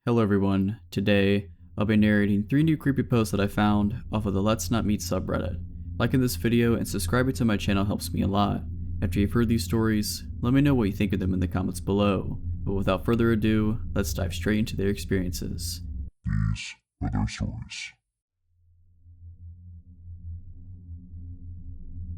Hello everyone, today I'll be narrating 3 new creepyposts that I found off of the Let's Not Meet subreddit. Liking this video and subscribing to my channel helps me a lot. After you've heard these stories, let me know what you think of them in the comments below. But without further ado, let's dive straight into their experiences. These are their stories.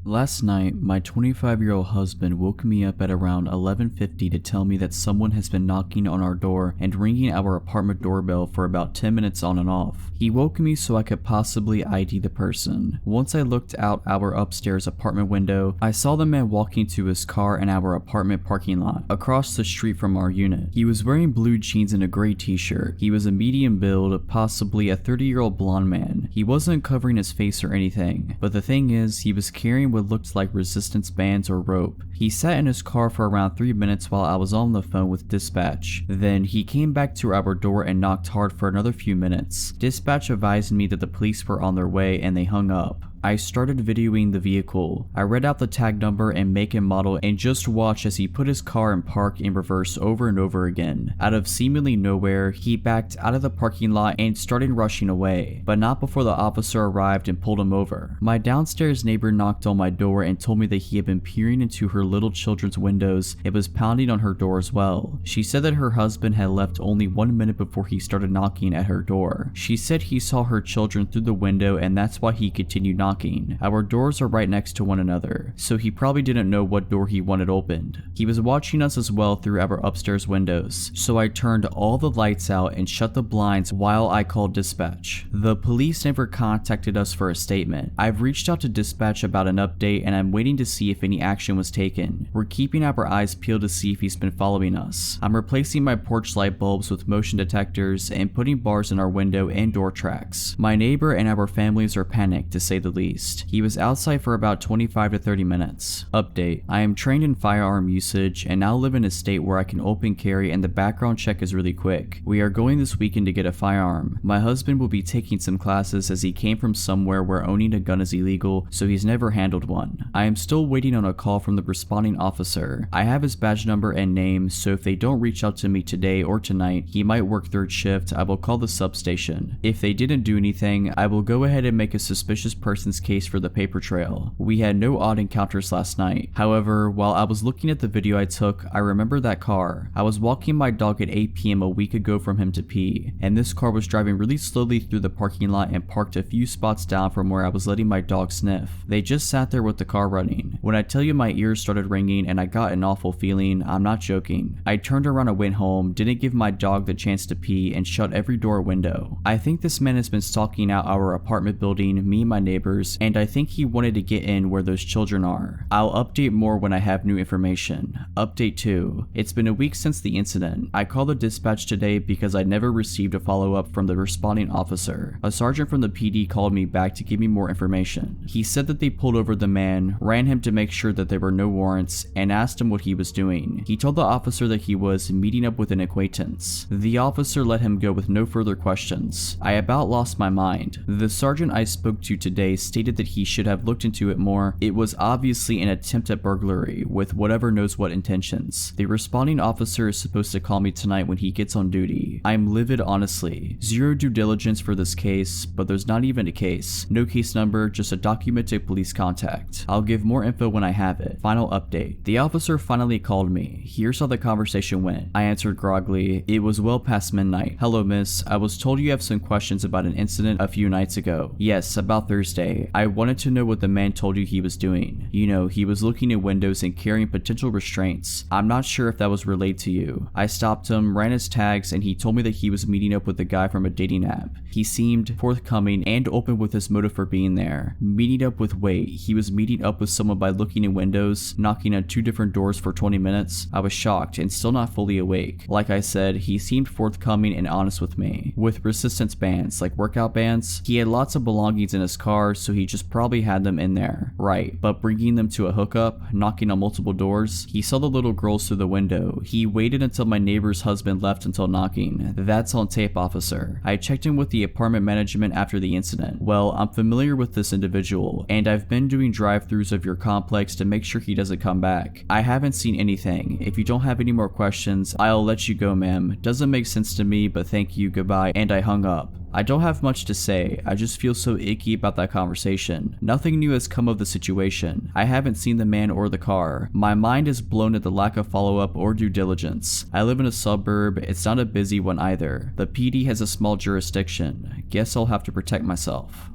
Last night, my 25-year-old husband woke me up at around 11:50 to tell me that someone has been knocking on our door and ringing our apartment doorbell for about 10 minutes on and off. He woke me so I could possibly ID the person. Once I looked out our upstairs apartment window, I saw the man walking to his car in our apartment parking lot, across the street from our unit. He was wearing blue jeans and a gray t-shirt. He was a medium build, possibly a 30-year-old blonde man. He wasn't covering his face or anything, but the thing is, he was carrying what looked like resistance bands or rope. He sat in his car for around 3 minutes while I was on the phone with dispatch. Then he came back to our door and knocked hard for another few minutes. Dispatch advised me that the police were on their way and they hung up. I started videoing the vehicle. I read out the tag number and make and model and just watched as he put his car in park in reverse over and over again. Out of seemingly nowhere, he backed out of the parking lot and started rushing away, but not before the officer arrived and pulled him over. My downstairs neighbor knocked on my door and told me that he had been peering into her little children's windows and was pounding on her door as well. She said that her husband had left only 1 minute before he started knocking at her door. She said he saw her children through the window and that's why he continued knocking. Our doors are right next to one another, so he probably didn't know what door he wanted opened. He was watching us as well through our upstairs windows, so I turned all the lights out and shut the blinds while I called dispatch. The police never contacted us for a statement. I've reached out to dispatch about an update and I'm waiting to see if any action was taken. We're keeping our eyes peeled to see if he's been following us. I'm replacing my porch light bulbs with motion detectors and putting bars in our window and door tracks. My neighbor and our families are panicked, to say the least. He was outside for about 25 to 30 minutes. Update: I am trained in firearm usage and now live in a state where I can open carry and the background check is really quick. We are going this weekend to get a firearm. My husband will be taking some classes as he came from somewhere where owning a gun is illegal, so he's never handled one. I am still waiting on a call from the responding officer. I have his badge number and name, so if they don't reach out to me today or tonight, he might work third shift. I will call the substation. If they didn't do anything, I will go ahead and make a suspicious person's case for the paper trail. We had no odd encounters last night. However, while I was looking at the video I took, I remember that car. I was walking my dog at 8 p.m. a week ago from him to pee, and this car was driving really slowly through the parking lot and parked a few spots down from where I was letting my dog sniff. They just sat there with the car running. When I tell you my ears started ringing and I got an awful feeling, I'm not joking. I turned around and went home, didn't give my dog the chance to pee, and shut every door and window. I think this man has been stalking out our apartment building, me and my neighbors, and I think he wanted to get in where those children are. I'll update more when I have new information. Update 2. It's been a week since the incident. I called the dispatch today because I never received a follow-up from the responding officer. A sergeant from the PD called me back to give me more information. He said that they pulled over the man, ran him to make sure that there were no warrants, and asked him what he was doing. He told the officer that he was meeting up with an acquaintance. The officer let him go with no further questions. I about lost my mind. The sergeant I spoke to today stated that he should have looked into it more. It was obviously an attempt at burglary with whatever knows what intentions. The responding officer is supposed to call me tonight when he gets on duty. I'm livid, honestly. Zero due diligence for this case, but there's not even a case. No case number, just a documented police contact. I'll give more info when I have it. Final update. The officer finally called me. Here's how the conversation went. I answered groggily. It was well past midnight. Hello, miss. I was told you have some questions about an incident a few nights ago. Yes, about Thursday. I wanted to know what the man told you he was doing. You know, he was looking at windows and carrying potential restraints. I'm not sure if that was relayed to you. I stopped him, ran his tags, and he told me that he was meeting up with a guy from a dating app. He seemed forthcoming and open with his motive for being there. Meeting up with wait, he was meeting up with someone by looking in windows, knocking on 2 different doors for 20 minutes. I was shocked and still not fully awake. Like I said, he seemed forthcoming and honest with me. With resistance bands, like workout bands, he had lots of belongings in his car, so so he just probably had them in there. Right, but bringing them to a hookup, knocking on multiple doors, he saw the little girls through the window. He waited until my neighbor's husband left until knocking. That's on tape, officer. I checked in with the apartment management after the incident. Well, I'm familiar with this individual, and I've been doing drive-thrus of your complex to make sure he doesn't come back. I haven't seen anything. If you don't have any more questions, I'll let you go, ma'am. Doesn't make sense to me, but thank you, goodbye, and I hung up. I don't have much to say, I just feel so icky about that conversation. Nothing new has come of the situation. I haven't seen the man or the car. My mind is blown at the lack of follow-up or due diligence. I live in a suburb, it's not a busy one either. The PD has a small jurisdiction. Guess I'll have to protect myself.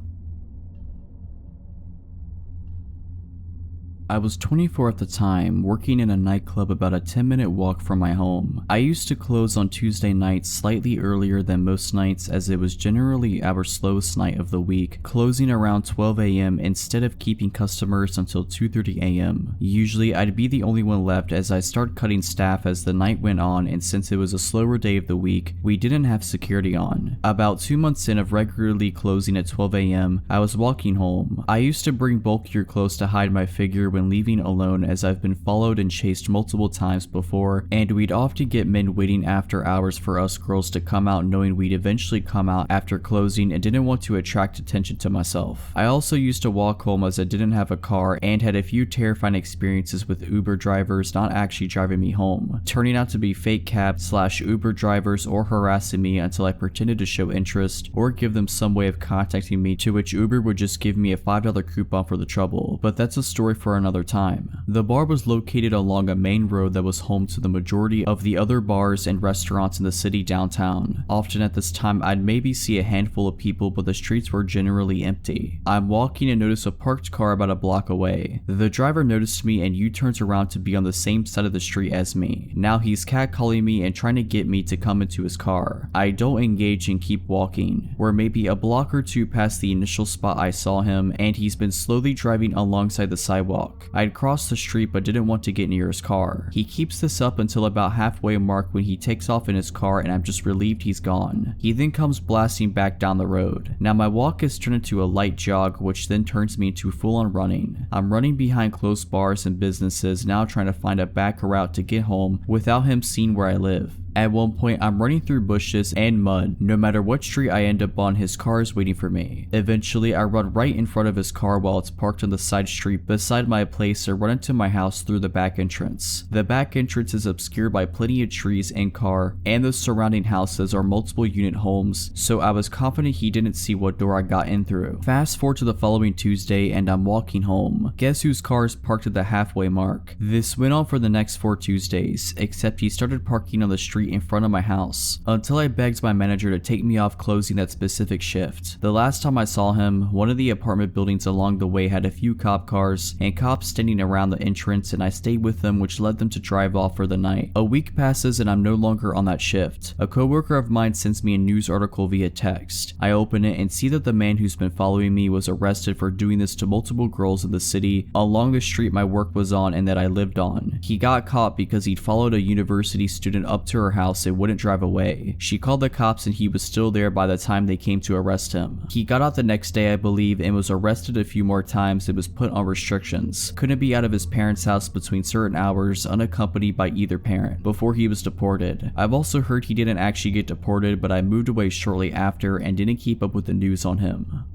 I was 24 at the time, working in a nightclub about a 10-minute walk from my home. I used to close on Tuesday nights slightly earlier than most nights, as it was generally our slowest night of the week, closing around 12 a.m. instead of keeping customers until 2:30 a.m. Usually I'd be the only one left as I start cutting staff as the night went on, and since it was a slower day of the week, we didn't have security on. About 2 months in of regularly closing at 12 a.m., I was walking home. I used to bring bulkier clothes to hide my figure when leaving alone, as I've been followed and chased multiple times before, and we'd often get men waiting after hours for us girls to come out, knowing we'd eventually come out after closing and didn't want to attract attention to myself. I also used to walk home as I didn't have a car and had a few terrifying experiences with Uber drivers not actually driving me home, turning out to be fake cab / Uber drivers or harassing me until I pretended to show interest or give them some way of contacting me, to which Uber would just give me a $5 coupon for the trouble, but that's a story for another time. The bar was located along a main road that was home to the majority of the other bars and restaurants in the city downtown. Often at this time I'd maybe see a handful of people, but the streets were generally empty. I'm walking and notice a parked car about a block away. The driver noticed me and U-turns around to be on the same side of the street as me. Now he's catcalling me and trying to get me to come into his car. I don't engage and keep walking. We're maybe a block or two past the initial spot I saw him, and he's been slowly driving alongside the sidewalk. I'd crossed the street but didn't want to get near his car. He keeps this up until about halfway mark when he takes off in his car, and I'm just relieved he's gone. He then comes blasting back down the road. Now my walk has turned into a light jog, which then turns me into full-on running. I'm running behind close bars and businesses, now trying to find a back route to get home without him seeing where I live. At one point, I'm running through bushes and mud. No matter what street I end up on, his car is waiting for me. Eventually, I run right in front of his car while it's parked on the side street beside my place and run into my house through the back entrance. The back entrance is obscured by plenty of trees and car, and the surrounding houses are multiple unit homes, so I was confident he didn't see what door I got in through. Fast forward to the following Tuesday, and I'm walking home. Guess whose car is parked at the halfway mark? This went on for the next 4 Tuesdays, except he started parking on the street in front of my house, until I begged my manager to take me off closing that specific shift. The last time I saw him, one of the apartment buildings along the way had a few cop cars and cops standing around the entrance, and I stayed with them, which led them to drive off for the night. A week passes and I'm no longer on that shift. A coworker of mine sends me a news article via text. I open it and see that the man who's been following me was arrested for doing this to multiple girls in the city along the street my work was on and that I lived on. He got caught because he'd followed a university student up to her house and wouldn't drive away. She called the cops and he was still there by the time they came to arrest him. He got out the next day, I believe, and was arrested a few more times and was put on restrictions. Couldn't be out of his parents' house between certain hours unaccompanied by either parent before he was deported. I've also heard he didn't actually get deported, but I moved away shortly after and didn't keep up with the news on him.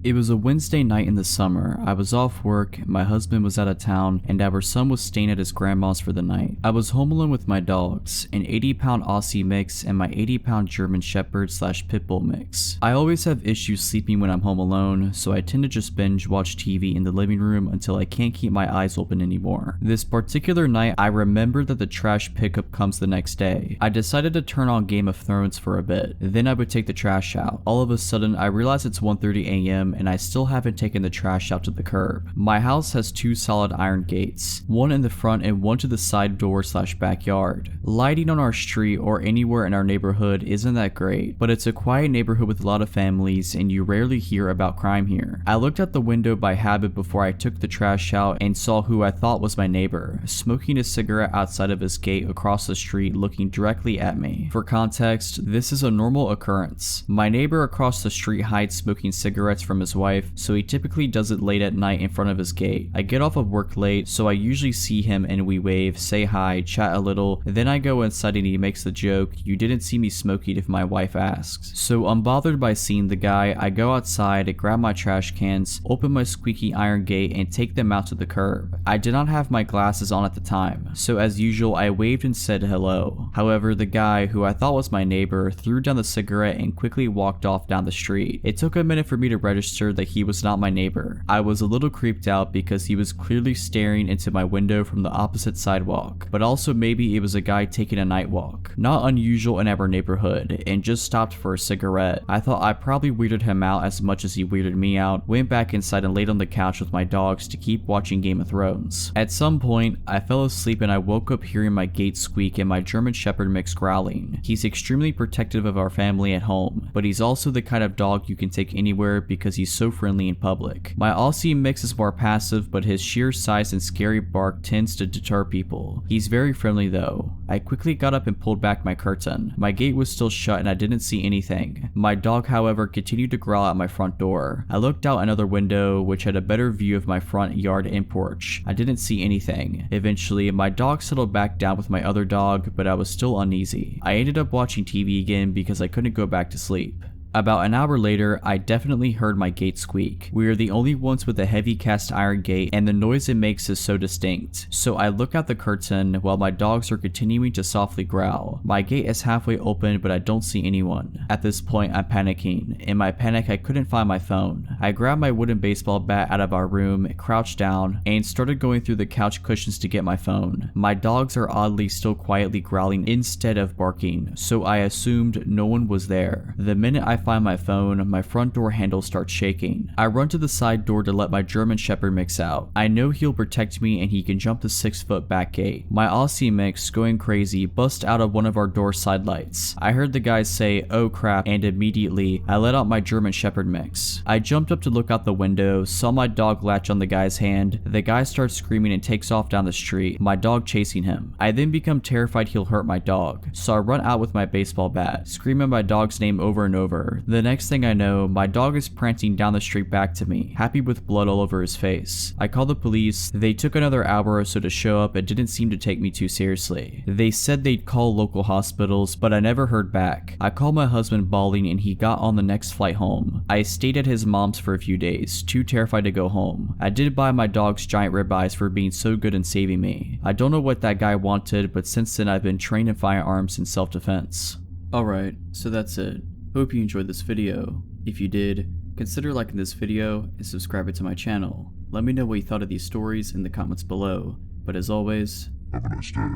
It was a Wednesday night in the summer. I was off work, my husband was out of town, and our son was staying at his grandma's for the night. I was home alone with my dogs, an 80-pound Aussie mix and my 80-pound German Shepherd / Pit Bull mix. I always have issues sleeping when I'm home alone, so I tend to just binge watch TV in the living room until I can't keep my eyes open anymore. This particular night, I remembered that the trash pickup comes the next day. I decided to turn on Game of Thrones for a bit, then I would take the trash out. All of a sudden, I realized it's 1:30 a.m. a.m. and I still haven't taken the trash out to the curb. My house has 2 solid iron gates, one in the front and one to the side door / backyard. Lighting on our street or anywhere in our neighborhood isn't that great, but it's a quiet neighborhood with a lot of families and you rarely hear about crime here. I looked out the window by habit before I took the trash out and saw who I thought was my neighbor, smoking a cigarette outside of his gate across the street looking directly at me. For context, this is a normal occurrence. My neighbor across the street hides smoking cigarettes from his wife, so he typically does it late at night in front of his gate. I get off of work late, so I usually see him and we wave, say hi, chat a little, then I go inside and he makes the joke, "You didn't see me smoking," if my wife asks. So unbothered by seeing the guy, I go outside, grab my trash cans, open my squeaky iron gate and take them out to the curb. I did not have my glasses on at the time, so as usual I waved and said hello. However, the guy, who I thought was my neighbor, threw down the cigarette and quickly walked off down the street. It took a minute for me to register that he was not my neighbor. I was a little creeped out because he was clearly staring into my window from the opposite sidewalk, but also maybe it was a guy taking a night walk. Not unusual in our neighborhood, and just stopped for a cigarette. I thought I probably weirded him out as much as he weirded me out, went back inside and laid on the couch with my dogs to keep watching Game of Thrones. At some point, I fell asleep and I woke up hearing my gate squeak and my German Shepherd mix growling. He's extremely protective of our family at home, but he's also the kind of dog you can take anywhere because he's so friendly in public. My Aussie mix is more passive, but his sheer size and scary bark tends to deter people. He's very friendly though. I quickly got up and pulled back my curtain. My gate was still shut and I didn't see anything. My dog, however, continued to growl at my front door. I looked out another window, which had a better view of my front yard and porch. I didn't see anything. Eventually, my dog settled back down with my other dog, but I was still uneasy. I ended up watching TV again because I couldn't go back to sleep. About an hour later, I definitely heard my gate squeak. We are the only ones with a heavy cast iron gate and the noise it makes is so distinct. So I look out the curtain while my dogs are continuing to softly growl. My gate is halfway open but I don't see anyone. At this point, I'm panicking. In my panic, I couldn't find my phone. I grabbed my wooden baseball bat out of our room, crouched down, and started going through the couch cushions to get my phone. My dogs are oddly still quietly growling instead of barking, so I assumed no one was there. The minute I find my phone, my front door handle starts shaking. I run to the side door to let my German Shepherd mix out. I know he'll protect me and he can jump the 6-foot back gate. My Aussie mix, going crazy, busts out of one of our door side lights. I heard the guy say, "Oh crap," and immediately I let out my German Shepherd mix. I jumped up to look out the window, saw my dog latch on the guy's hand. The guy starts screaming and takes off down the street, my dog chasing him. I then become terrified he'll hurt my dog, so I run out with my baseball bat, screaming my dog's name over and over. The next thing I know, my dog is prancing down the street back to me, happy with blood all over his face. I called the police. They took another hour or so to show up and didn't seem to take me too seriously. They said they'd call local hospitals, but I never heard back. I called my husband bawling and he got on the next flight home. I stayed at his mom's for a few days, too terrified to go home. I did buy my dogs giant ribeyes for being so good in saving me. I don't know what that guy wanted, but since then I've been trained in firearms and self-defense. Alright, so that's it. Hope you enjoyed this video. If you did, consider liking this video and subscribing to my channel. Let me know what you thought of these stories in the comments below. But as always, Have a nice day.